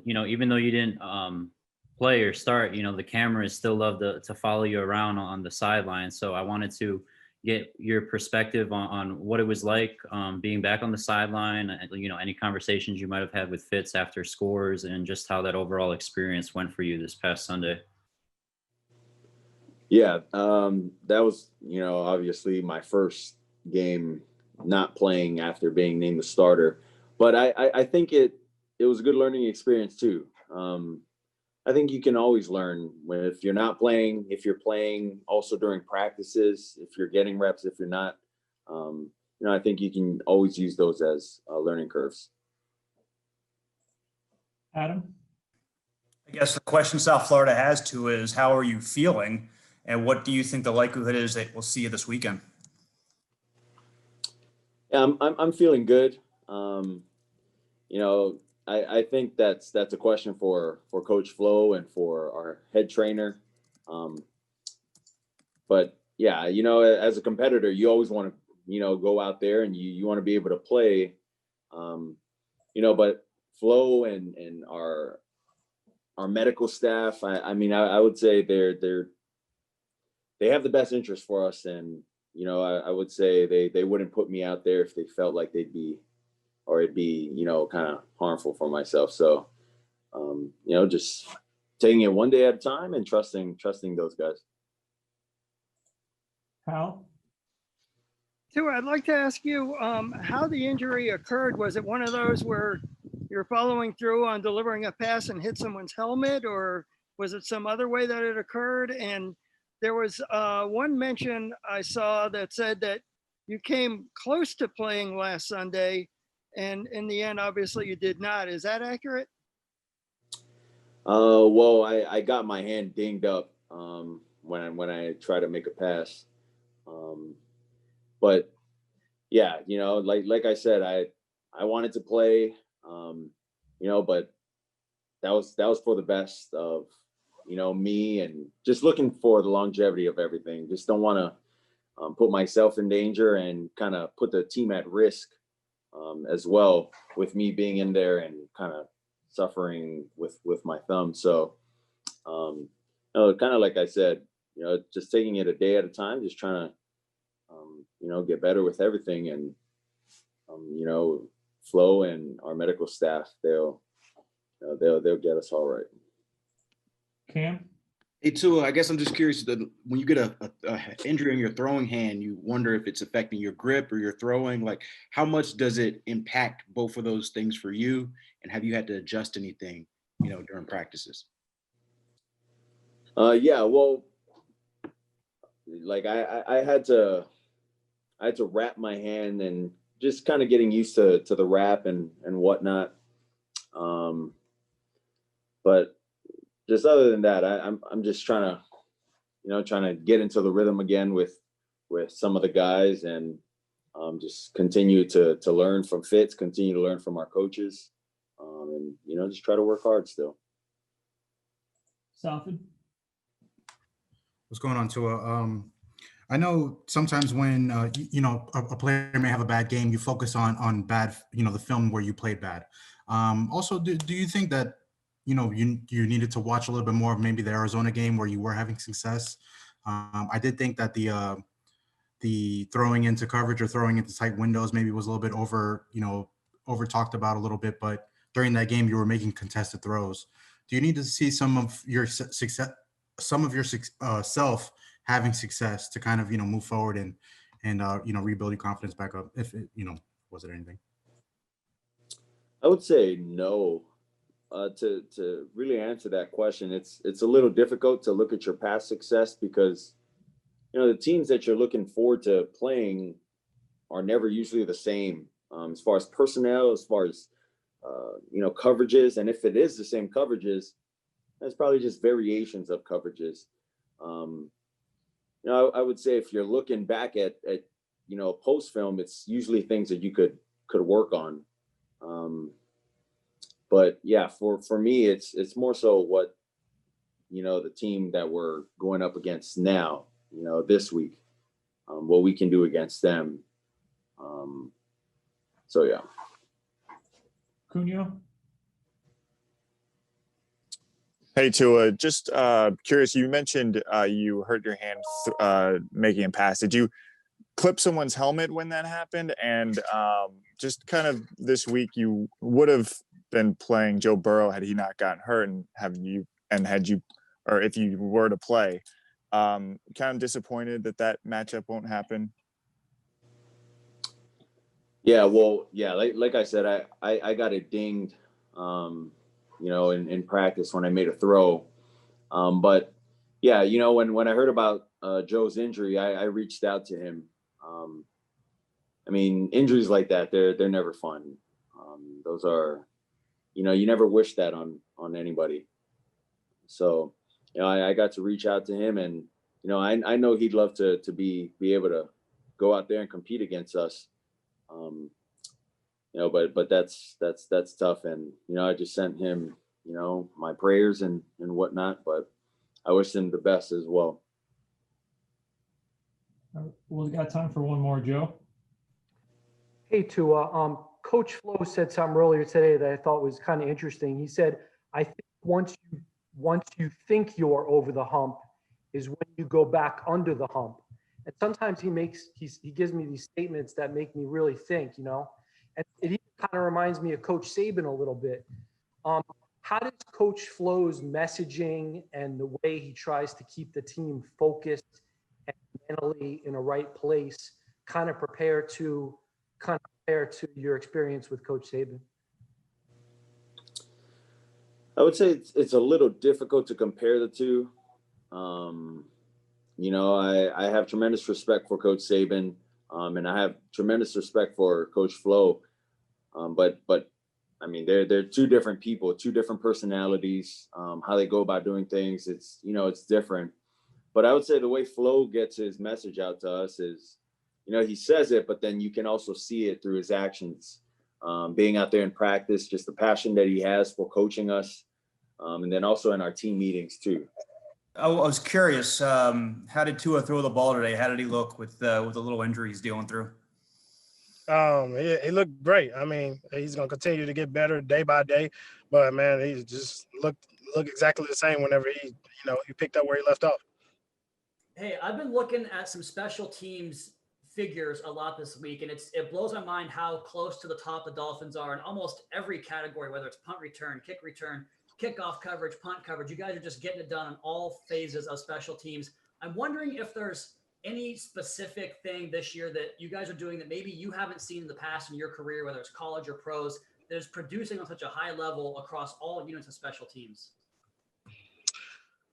even though you didn't play or start, the cameras still love to follow you around on the sideline. So I wanted to get your perspective on what it was like being back on the sideline, any conversations you might have had with Fitz after scores, and just how that overall experience went for you this past Sunday. Yeah, that was, obviously my first game not playing after being named the starter. But I think it was a good learning experience too. I think you can always learn if you're not playing, if you're playing also during practices, if you're getting reps, if you're not. I think you can always use those as learning curves. Adam? I guess the question South Florida has to is, how are you feeling? And what do you think the likelihood is that we'll see you this weekend? Yeah, I'm feeling good. I think that's a question for Coach Flo and for our head trainer. But yeah, as a competitor, you always want to, go out there and you want to be able to play. But Flo and our medical staff, I would say they have the best interest for us, and I would say they wouldn't put me out there if they felt like it'd be kind of harmful for myself. So just taking it one day at a time and trusting those guys. Hal? Tua, I'd like to ask you how the injury occurred. Was it one of those where you're following through on delivering a pass and hit someone's helmet, or was it some other way that it occurred? And there was one mention I saw that said that you came close to playing last Sunday, and in the end, obviously you did not. Is that accurate? Well, I got my hand dinged up when I tried to make a pass. But yeah, like I said, I wanted to play, but that was for the best of, me, and just looking for the longevity of everything. Just don't want to put myself in danger and kind of put the team at risk as well, with me being in there and kind of suffering with my thumb. So, kind of like I said, just taking it a day at a time, just trying to, get better with everything. And, Flo and our medical staff, they'll get us all right. Cam? Hey, Tua, I guess I'm just curious that when you get a injury in your throwing hand, you wonder if it's affecting your grip or your throwing. Like, how much does it impact both of those things for you? And have you had to adjust anything, during practices? Yeah, well, like I had to wrap my hand and just kind of getting used to the wrap and whatnot. But just other than that, I'm just trying to get into the rhythm again with some of the guys, and just continue to learn from Fitz, continue to learn from our coaches, and just try to work hard still. Southern? What's going on, Tua? I know sometimes when a player may have a bad game, you focus on bad, the film where you played bad. Also, do you think that you needed to watch a little bit more of maybe the Arizona game where you were having success? I did think that the throwing into coverage or throwing into tight windows maybe was a little bit over talked about a little bit, but during that game you were making contested throws. Do you need to see some of your success, self having success to kind of move forward and rebuild your confidence back up? If it, was it anything? I would say no. To really answer that question, it's a little difficult to look at your past success, because the teams that you're looking forward to playing are never usually the same, as far as personnel, as far as coverages, and if it is the same coverages, that's probably just variations of coverages. I would say if you're looking back at post film, it's usually things that you could work on. But yeah, for me, it's more so what, the team that we're going up against now, this week, what we can do against them. So yeah. Cunha? Hey, Tua, just curious, you mentioned you hurt your hand making a pass. Did you clip someone's helmet when that happened? And just kind of this week, you would have been playing Joe Burrow had he not gotten hurt, and had you, or if you were to play, kind of disappointed that matchup won't happen. Yeah, well, yeah, like I said, I got it dinged, in practice when I made a throw. But yeah, when I heard about Joe's injury, I reached out to him. I mean, injuries like that, they're never fun. Those are, you never wish that on anybody. So, I got to reach out to him, and I know he'd love to be able to go out there and compete against us. But that's tough, and I just sent him my prayers and whatnot, but I wish him the best as well. We got time for one more, Joe. Hey, Tua. Coach Flo said something earlier today that I thought was kind of interesting. He said, "I think once you think you're over the hump is when you go back under the hump." And sometimes he gives me these statements that make me really think, and it even kind of reminds me of Coach Saban a little bit. How does Coach Flo's messaging and the way he tries to keep the team focused and mentally in a right place kind of compare to your experience with Coach Saban? I would say it's a little difficult to compare the two. I have tremendous respect for Coach Saban, and I have tremendous respect for Coach Flo. But I mean, they're two different people, two different personalities. How they go about doing things, it's different. But I would say the way Flo gets his message out to us is, he says it, but then you can also see it through his actions. Being out there in practice, just the passion that he has for coaching us, and then also in our team meetings too. I was curious, how did Tua throw the ball today? How did he look with the little injury he's dealing through? He looked great. I mean, he's going to continue to get better day by day, but man, he just looked exactly the same whenever he picked up where he left off. Hey, I've been looking at some special teams figures a lot this week, and it blows my mind how close to the top the Dolphins are in almost every category, whether it's punt return, kick return, kickoff coverage, punt coverage. You guys are just getting it done in all phases of special teams. I'm wondering if there's any specific thing this year that you guys are doing that maybe you haven't seen in the past in your career, whether it's college or pros, that is producing on such a high level across all units of special teams?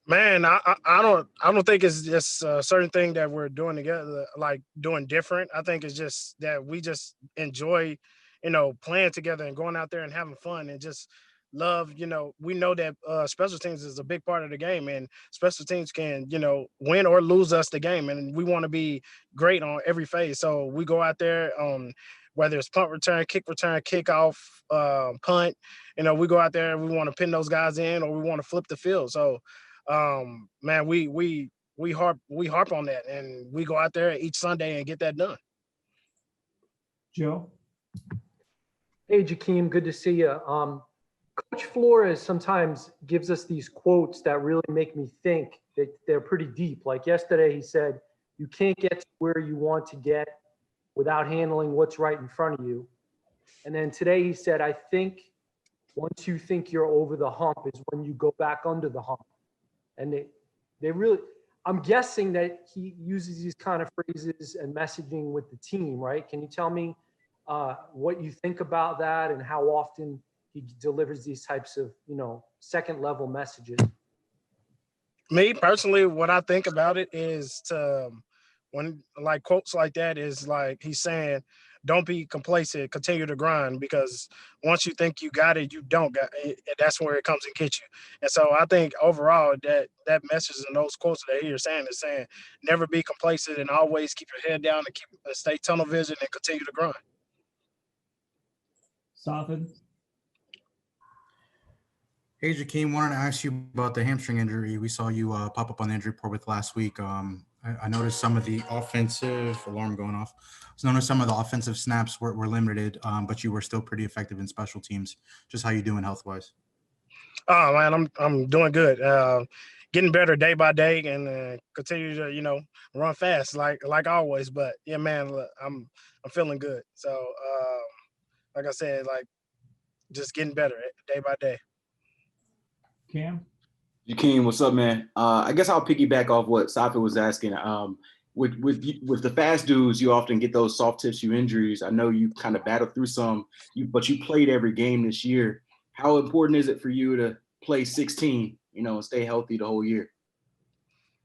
Man, I don't think it's just a certain thing that we're doing together, like doing different. I think it's just that we just enjoy, playing together and going out there and having fun and just love, we know that special teams is a big part of the game, and special teams can, win or lose us the game. And we want to be great on every phase. So we go out there, whether it's punt return, kickoff, punt, we go out there and we want to pin those guys in, or we want to flip the field. So, man, we harp on that, and we go out there each Sunday and get that done. Joe? Hey, Jakeem, good to see you. Coach Flores sometimes gives us these quotes that really make me think that they're pretty deep. Like yesterday, he said, "You can't get to where you want to get without handling what's right in front of you." And then today he said, "I think once you think you're over the hump is when you go back under the hump." And they really, I'm guessing that he uses these kind of phrases and messaging with the team, right? Can you tell me what you think about that and how often he delivers these types of, second level messages? Me personally, what I think about it is when like quotes like that is like he's saying, don't be complacent, continue to grind, because once you think you got it, you don't got it. That's where it comes and gets you. And so I think overall that message and those quotes that you're saying is saying, never be complacent and always keep your head down and stay tunnel vision and continue to grind. Safin? Hey, Jakeem, wanted to ask you about the hamstring injury. We saw you pop up on the injury report with last week. I noticed some of the offensive alarm going off. So I noticed some of the offensive snaps were limited, but you were still pretty effective in special teams. Just how you doing health-wise? Oh man, I'm doing good. Getting better day by day, and continue to run fast like always. But yeah, man, look, I'm feeling good. So like I said, like just getting better day by day. Cam? Jakeem, what's up, man? I guess I'll piggyback off what Safi was asking. With the fast dudes, you often get those soft tissue injuries. I know you kind of battled through some, but you played every game this year. How important is it for you to play 16, and stay healthy the whole year?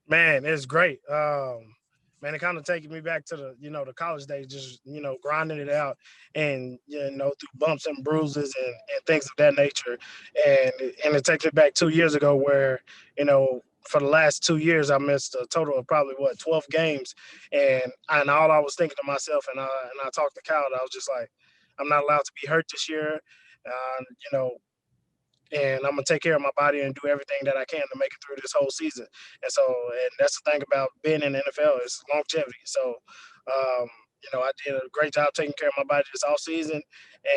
Man, it's great. Man, it kind of taking me back to the college days, just grinding it out, and through bumps and bruises and things of that nature, and it takes me back 2 years ago where for the last 2 years I missed a total of probably 12 games, and all I was thinking to myself, and I talked to Kyle, I was just like, I'm not allowed to be hurt this year, you know. And I'm gonna take care of my body and do everything that I can to make it through this whole season. And that's the thing about being in the NFL is longevity. So, I did a great job taking care of my body this off season,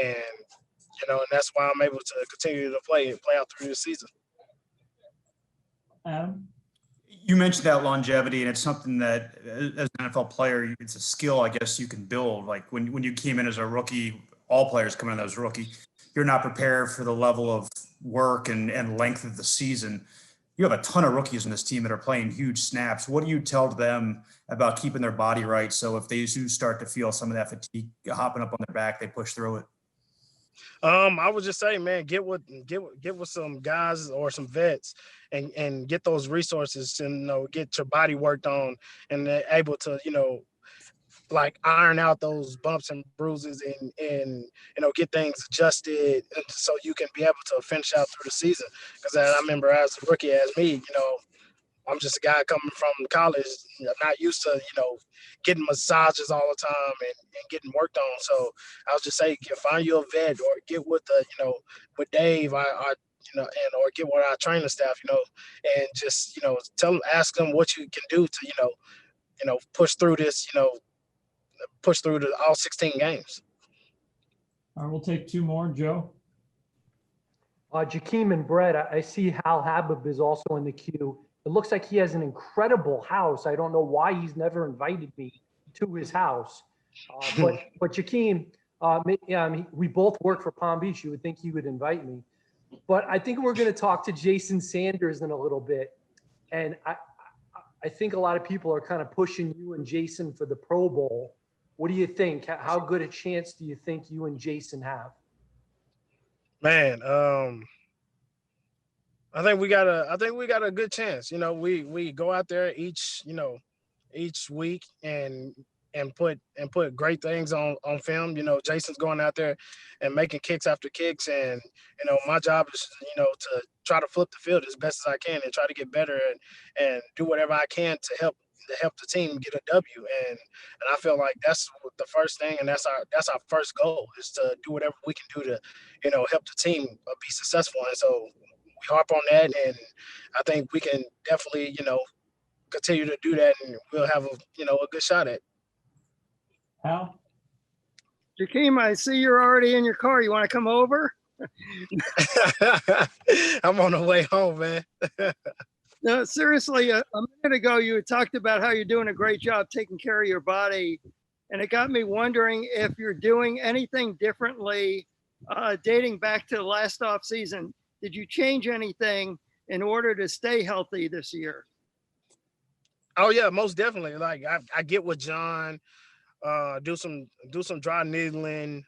and and that's why I'm able to continue to play out through this season. Adam? You mentioned that longevity, and it's something that, as an NFL player, it's a skill I guess you can build. Like when you came in as a rookie, all players come in as a rookie. You're not prepared for the level of work and length of the season. You have a ton of rookies in this team that are playing huge snaps. What do you tell them about keeping their body right, so if they do start to feel some of that fatigue hopping up on their back, they push through it? I would just say, man, get with some guys or some vets and get those resources to get your body worked on, and they're able to like iron out those bumps and bruises and get things adjusted so you can be able to finish out through the season. Because I remember as a rookie, as me, I'm just a guy coming from college, not used to getting massages all the time and getting worked on. So I was just saying, find you a vet or get with with Dave, or get with our training staff, and just ask them what you can do to push through this, push through to all 16 games. All right, we'll take two more. Joe? Jakeem and Brett, I see Hal Habib is also in the queue. It looks like he has an incredible house. I don't know why he's never invited me to his house. But Jakeem, we both work for Palm Beach. You would think he would invite me. But I think we're going to talk to Jason Sanders in a little bit. And I think a lot of people are kind of pushing you and Jason for the Pro Bowl. What do you think? How good a chance do you think you and Jason have? Man, I think we got a good chance. We go out there each week and put great things on film. Jason's going out there and making kicks after kicks, and my job is to try to flip the field as best as I can and try to get better and do whatever I can to help the team get a W. And I feel like that's the first thing, and that's our first goal, is to do whatever we can do to help the team be successful. And so we harp on that, and I think we can definitely continue to do that, and we'll have a good shot at it. Hal? Jakeem, I see you're already in your car. You want to come over? I'm on the way home, man. No, seriously, a minute ago, you had talked about how you're doing a great job taking care of your body. And it got me wondering if you're doing anything differently dating back to last off season. Did you change anything in order to stay healthy this year? Oh yeah, most definitely. Like I get with John, do some dry needling,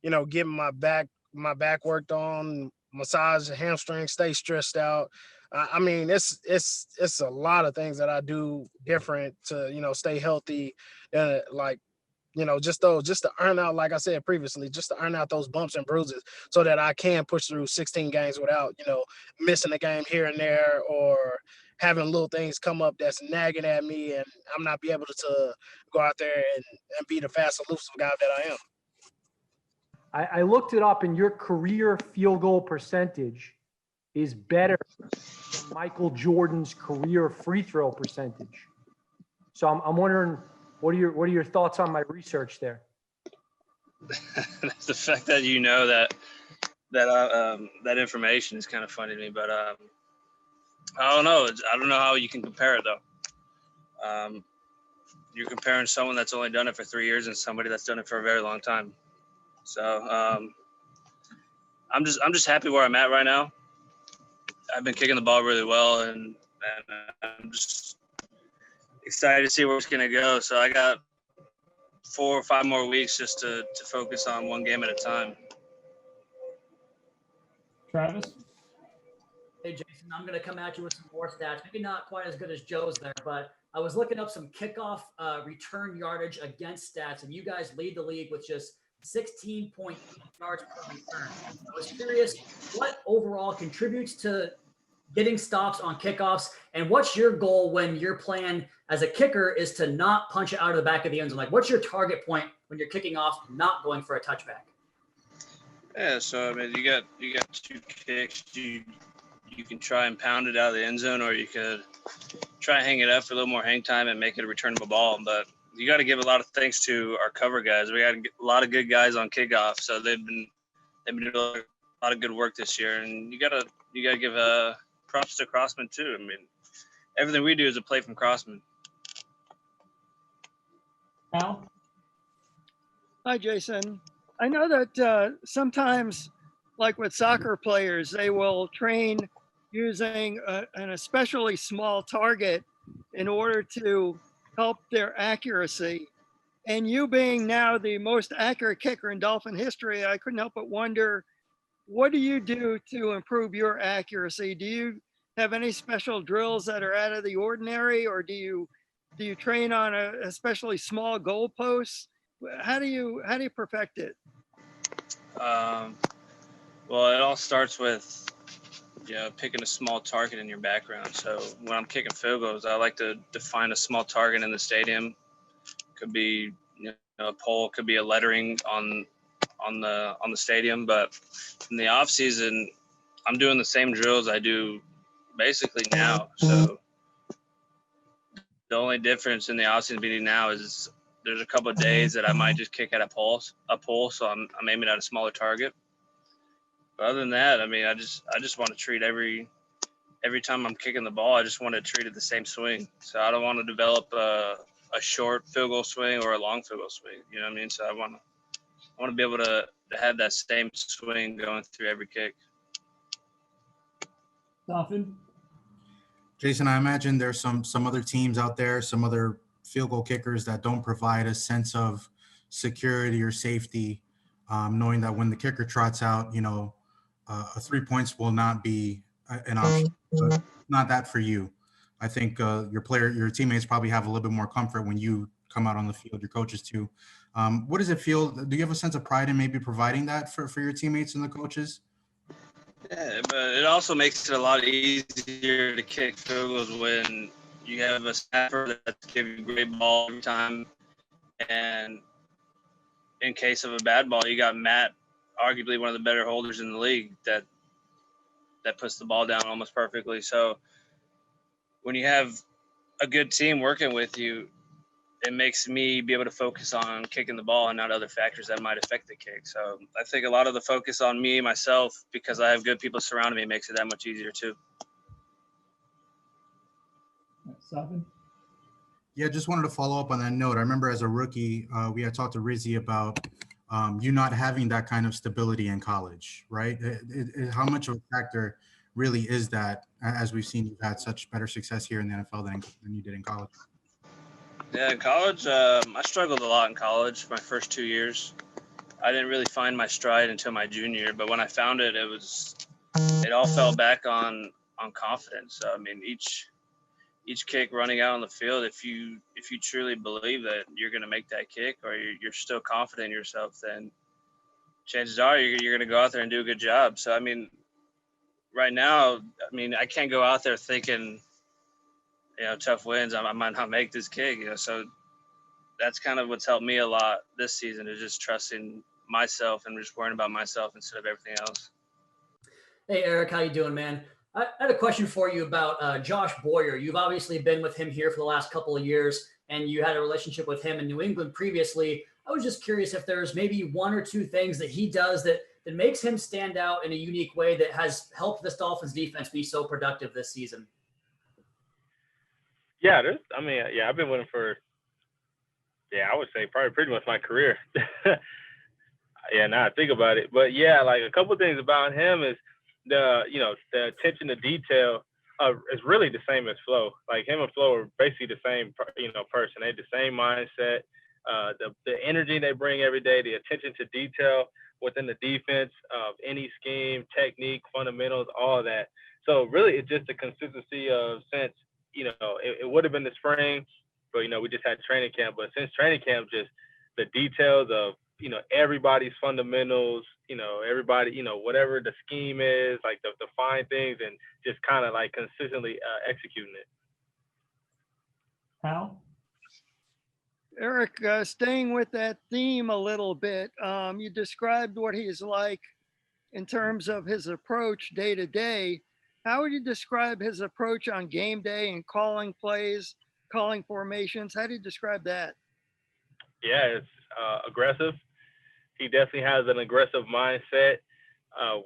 getting my back worked on, massage the hamstring, stay stressed out. I mean, it's a lot of things that I do different to stay healthy, just to earn out, like I said previously, just to earn out those bumps and bruises so that I can push through 16 games without missing a game here and there, or having little things come up that's nagging at me, and I'm not be able to go out there and be the fast, elusive guy that I am. I looked it up, and your career field goal percentage is better than Michael Jordan's career free throw percentage. So I'm wondering, what are your thoughts on my research there? The fact that that that information is kind of funny to me, but I don't know. I don't know how you can compare it though. You're comparing someone that's only done it for 3 years and somebody that's done it for a very long time. So I'm just happy where I'm at right now. I've been kicking the ball really well, and I'm just excited to see where it's gonna go. So I got 4 or 5 more weeks just to focus on one game at a time. Travis? Hey, Jason, I'm going to come at you with some more stats. Maybe not quite as good as Joe's there, but I was looking up some kickoff return yardage against stats, and you guys lead the league with just 16.8 yards per return. I was curious what overall contributes to getting stops on kickoffs, and what's your goal when your plan as a kicker is to not punch it out of the back of the end zone? Like, what's your target point when you're kicking off, not going for a touchback? Yeah, so I mean, you got 2 kicks. You can try and pound it out of the end zone, or you could try and hang it up for a little more hang time and make it a returnable ball. But you got to give a lot of thanks to our cover guys. We got a lot of good guys on kickoff, so they've been doing a lot of good work this year. And you gotta give props to Crossman too. I mean, everything we do is a play from Crossman. Al? Hi, Jason. I know that sometimes, like with soccer players, they will train using an especially small target in order to help their accuracy. And you being now the most accurate kicker in Dolphin history, I couldn't help but wonder, what do you do to improve your accuracy? Do you have any special drills that are out of the ordinary, or do you train on a especially small goalposts? How do you perfect it? Well, it all starts with picking a small target in your background. So when I'm kicking field goals, I like to define a small target in the stadium. Could be a pole, could be a lettering on the stadium. But in the off season, I'm doing the same drills I do basically now. So the only difference in the off season being now is there's a couple of days that I might just kick at a pole. So I'm aiming at a smaller target. But other than that, I mean, I just want to treat every time I'm kicking the ball, I just want to treat it the same swing. So I don't want to develop a short field goal swing or a long field goal swing. You know what I mean? So I want to be able to have that same swing going through every kick. Dolphin? Jason, I imagine there's some other teams out there, some other field goal kickers that don't provide a sense of security or safety, knowing that when the kicker trots out, a 3 points will not be an option. But not that for you. I think your teammates probably have a little bit more comfort when you come out on the field, your coaches too. What does it feel? Do you have a sense of pride in maybe providing that for your teammates and the coaches? Yeah, but it also makes it a lot easier to kick field goals when you have a snapper that's giving you a great ball every time. And in case of a bad ball, you got Matt, arguably one of the better holders in the league, that puts the ball down almost perfectly. So when you have a good team working with you, it makes me be able to focus on kicking the ball and not other factors that might affect the kick. So I think a lot of the focus on me, myself, because I have good people surrounding me, makes it that much easier too. Dolphin? Yeah, just wanted to follow up on that note. I remember as a rookie, we had talked to Rizzi about you not having that kind of stability in college, right? How much of a factor really is that, as we've seen, you've had such better success here in the NFL than you did in college? Yeah, in college, I struggled a lot in college my first 2 years. I didn't really find my stride until my junior year, but when I found it, it all fell back on confidence. So, I mean, each kick running out on the field, if you truly believe that you're going to make that kick, or you're still confident in yourself, then chances are you're going to go out there and do a good job. So, I mean, right now, I mean, I can't go out there thinking, tough wins, I might not make this kick, so that's kind of what's helped me a lot this season, is just trusting myself and just worrying about myself instead of everything else. Hey, Eric, how you doing, man? I had a question for you about Josh Boyer. You've obviously been with him here for the last couple of years, and you had a relationship with him in New England previously. I was just curious if there's maybe 1 or 2 things that he does that that makes him stand out in a unique way that has helped this Dolphins defense be so productive this season? Yeah, I've been with him for, I would say probably pretty much my career. Yeah, now I think about it. But yeah, like a couple of things about him is the attention to detail is really the same as Flo. Like him and Flo are basically the same, person. They have the same mindset, the energy they bring every day, the attention to detail within the defense of any scheme, technique, fundamentals, all of that. So really, it's just the consistency of since, it would have been the spring, but, we just had training camp. But since training camp, just the details of, everybody's fundamentals, everybody, whatever the scheme is, like the fine things, and just kind of like consistently executing it. Hal? Eric, staying with that theme a little bit, you described what he's like in terms of his approach day to day. How would you describe his approach on game day and calling plays, calling formations? How do you describe that? Yeah, it's aggressive. He definitely has an aggressive mindset,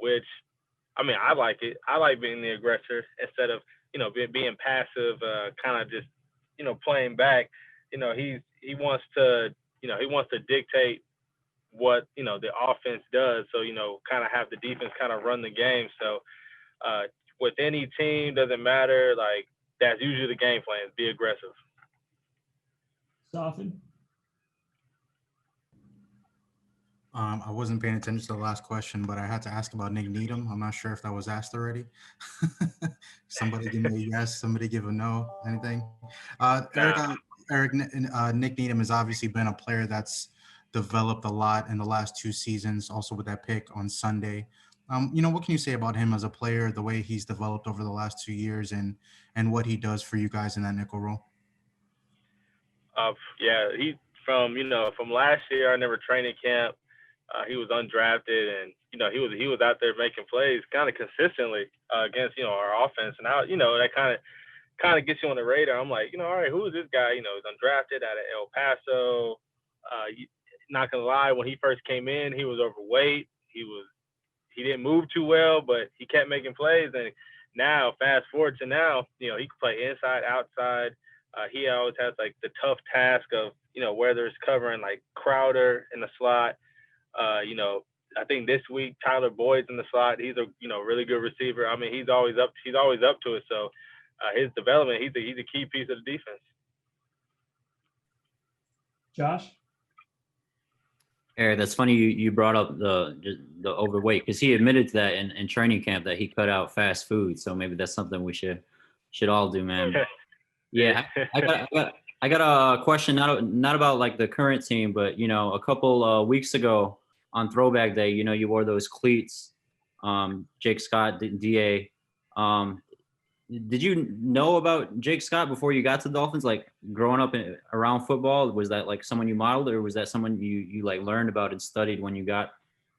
which, I like it. I like being the aggressor instead of, being passive, kind of just, playing back. He wants to dictate what, the offense does. So, kind of have the defense kind of run the game. So with any team, doesn't matter. Like that's usually the game plan, be aggressive. Soften? I wasn't paying attention to the last question, but I had to ask about Nick Needham. I'm not sure if that was asked already. Somebody give me a yes, somebody give a no, anything. Nick Needham has obviously been a player that's developed a lot in the last 2 seasons, also with that pick on Sunday. What can you say about him as a player, the way he's developed over the last 2 years and what he does for you guys in that nickel role? He from last year, I never training camp. He was undrafted, and he was out there making plays kind of consistently against our offense. And now that kind of gets you on the radar. I'm like, all right, who is this guy? He's undrafted out of El Paso. Not gonna lie, when he first came in, he was overweight. He didn't move too well, but he kept making plays. And now, fast forward to now, he can play inside, outside. He always has like the tough task of whether it's covering like Crowder in the slot. I think this week Tyler Boyd's in the slot. He's a really good receiver. He's always up to it. So his development, he's a key piece of the defense. Josh? Eric, that's funny you brought up the overweight, because he admitted to that in training camp that he cut out fast food. So maybe that's something we should all do, man. Yeah, I got a question not about like the current team, but a couple weeks ago on Throwback Day, you wore those cleats, Jake Scott, DA. Did you know about Jake Scott before you got to the Dolphins? Like growing up around football, was that like someone you modeled, or was that someone you like learned about and studied when you got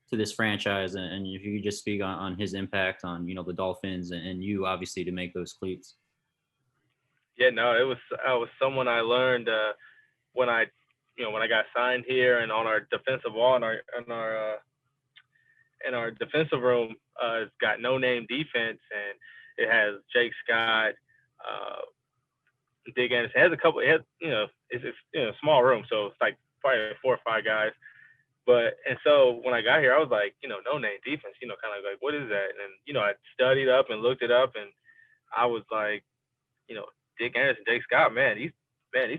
to this franchise? And if you could just speak on his impact on the Dolphins and you obviously to make those cleats. Yeah, no, it was someone I learned when I got signed here, and on our defensive wall in our defensive room, it's got no name defense, and it has Jake Scott, Dig Anderson. It has a couple. It's a small room, so it's like probably 4 or 5 guys. And so when I got here, I was like, no name defense, kind of like, what is that? And I studied up and looked it up, and I was like, Dick Anderson, Jake Scott, these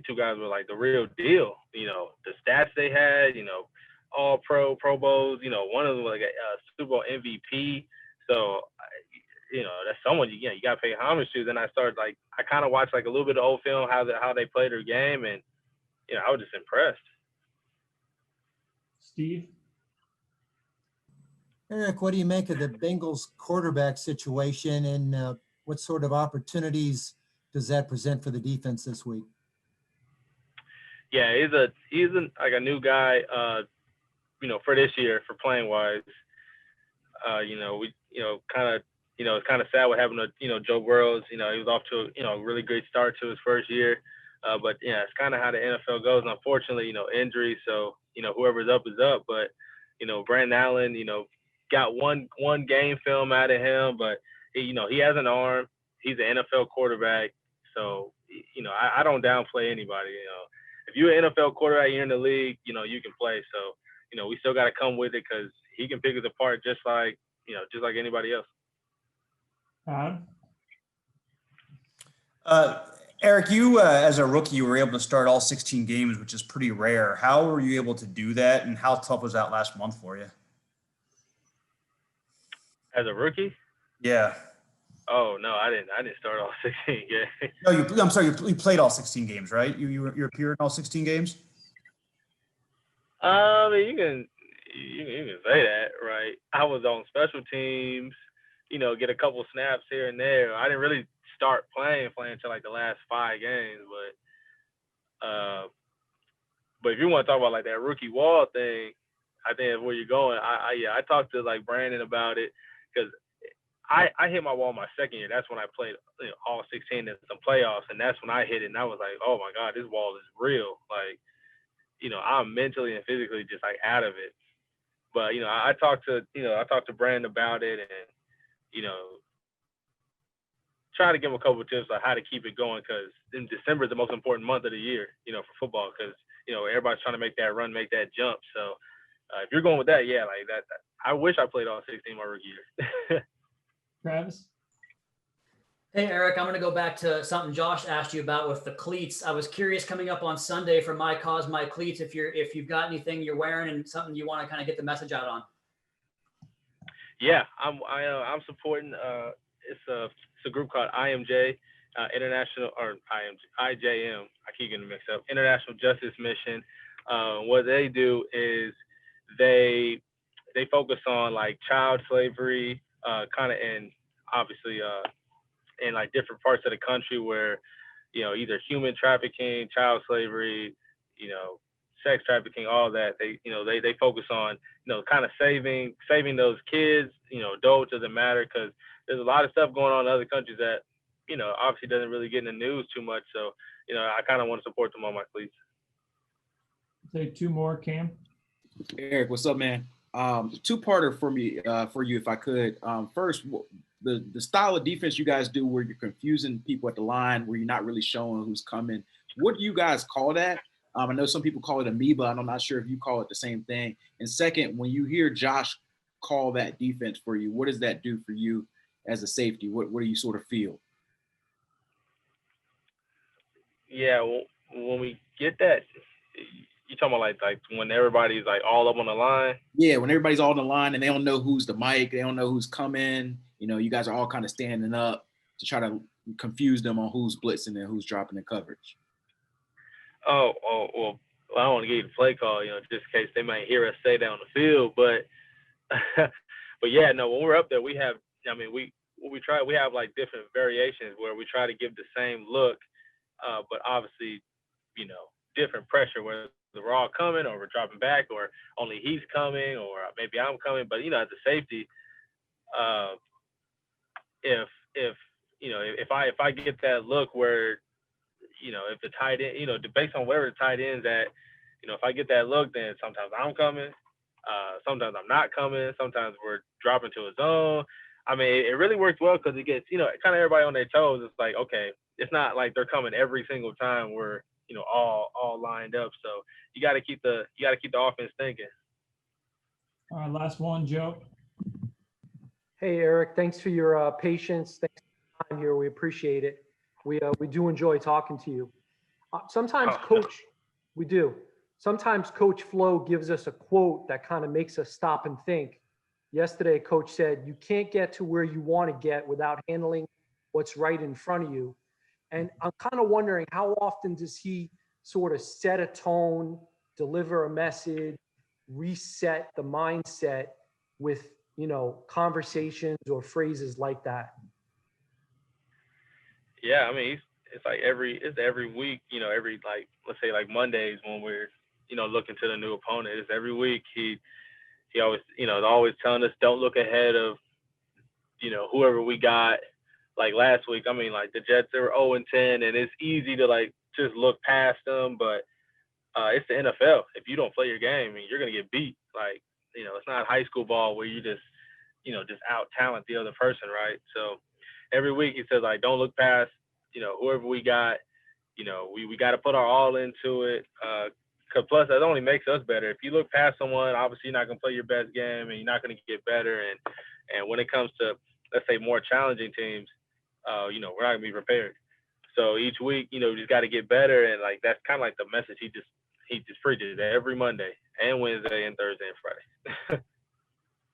2 guys were like the real deal. The stats they had, all Pro Bowls. One of them was like a Super Bowl MVP. So, that's someone you got to pay homage to. Then I started I kind of watched like a little bit of old film, how they played their game, and I was just impressed. Steve? Eric, what do you make of the Bengals quarterback situation, and what sort of opportunities does that present for the defense this week? Yeah, he's a new guy, for this year, for playing wise. It's kind of sad what happened to, Joe Burrows. He was off to a really great start to his first year. But yeah, it's kind of how the NFL goes. And unfortunately, injuries. So, whoever's up is up. But, Brandon Allen, got one game film out of him, but he has an arm. He's an NFL quarterback, so I don't downplay anybody. If you're an NFL quarterback, you're in the league, you can play. So we still got to come with it because he can pick us apart just like anybody else. Eric, you as a rookie, you were able to start all 16 games, which is pretty rare. How were you able to do that, and how tough was that last month for you? As a rookie? Yeah. Oh no, I didn't start all 16 games. No, I'm sorry, you played all 16 games, right? You appeared in all 16 games? You can say that, right? I was on special teams, get a couple snaps here and there. I didn't really start playing until like the last 5 games, but if you want to talk about like that rookie wall thing, I think that's where you're going. I talked to like Brandon about it because I hit my wall my second year. That's when I played all 16 in some playoffs, and that's when I hit it, and I was like, oh my God, this wall is real. Like, I'm mentally and physically just like out of it. But I talked to Brandon about it, and try to give him a couple of tips on how to keep it going, because in December is the most important month of the year, for football, because everybody's trying to make that run, make that jump. So if you're going with that, yeah, like that I wish I played all 16 my rookie year. Travis? Hey, Eric, I'm going to go back to something Josh asked you about with the cleats. I was curious, coming up on Sunday for My Cause, My Cleats, if you've got anything you're wearing and something you want to kind of get the message out on. Yeah, I'm supporting. It's a group called IMJ, International, or IJM. I keep getting mixed up. International Justice Mission. What they do is they focus on like child slavery, kind of obviously in like different parts of the country where either human trafficking, child slavery, sex trafficking, all that. They focus on kind of saving those kids, adults, doesn't matter, because there's a lot of stuff going on in other countries that obviously doesn't really get in the news too much. So I kind of want to support them on my cleats. Say 2 more, Cam. Eric, what's up, man? Two-parter for me, for you, if I could. First, the style of defense you guys do where you're confusing people at the line, where you're not really showing who's coming. What do you guys call that? I know some people call it amoeba, and I'm not sure if you call it the same thing. And second, when you hear Josh call that defense for you, what does that do for you as a safety? What do you sort of feel? Yeah, when we get that, you talking about like when everybody's like all up on the line? Yeah, when everybody's all on the line and they don't know who's the mic, they don't know who's coming. You guys are all kind of standing up to try to confuse them on who's blitzing and who's dropping the coverage. Well, I don't want to give you the play call, just in case they might hear us say that on the field. But but yeah, no, when we're up there, we have, we have like different variations where we try to give the same look, but obviously, different pressure, whether we're all coming or we're dropping back or only he's coming or maybe I'm coming. But as a safety, if I get that look where if the tight end, based on wherever the tight end's at, if I get that look, then sometimes I'm coming, sometimes I'm not coming, sometimes we're dropping to a zone. It really works well because it gets, kind of everybody on their toes. It's like, okay, it's not like they're coming every single time we're, all lined up. So you got to keep the offense thinking. All right, last one, Joe. Hey, Eric, thanks for your patience. Thanks for your time here. We appreciate it. We do enjoy talking to you. Sometimes Sometimes Coach Flo gives us a quote that kind of makes us stop and think. Yesterday, Coach said, you can't get to where you want to get without handling what's right in front of you. And I'm kind of wondering, how often does he sort of set a tone, deliver a message, reset the mindset with, conversations or phrases like that? Yeah, it's every week, every, like, let's say like Mondays when we're, looking to the new opponent. It's every week he always, always telling us don't look ahead of, whoever we got. Like last week, like the Jets, they were 0-10, and it's easy to like just look past them, but it's the NFL. If you don't play your game, you're gonna get beat. Like, it's not high school ball where you just just out talent the other person, right? So every week he says, like, don't look past, whoever we got. We got to put our all into it. Cause plus that only makes us better. If you look past someone, obviously you're not gonna play your best game, and you're not gonna get better. And when it comes to, let's say, more challenging teams, we're not gonna be prepared. So each week, we just got to get better, and like that's kind of like the message he just preaches every Monday and Wednesday and Thursday and Friday.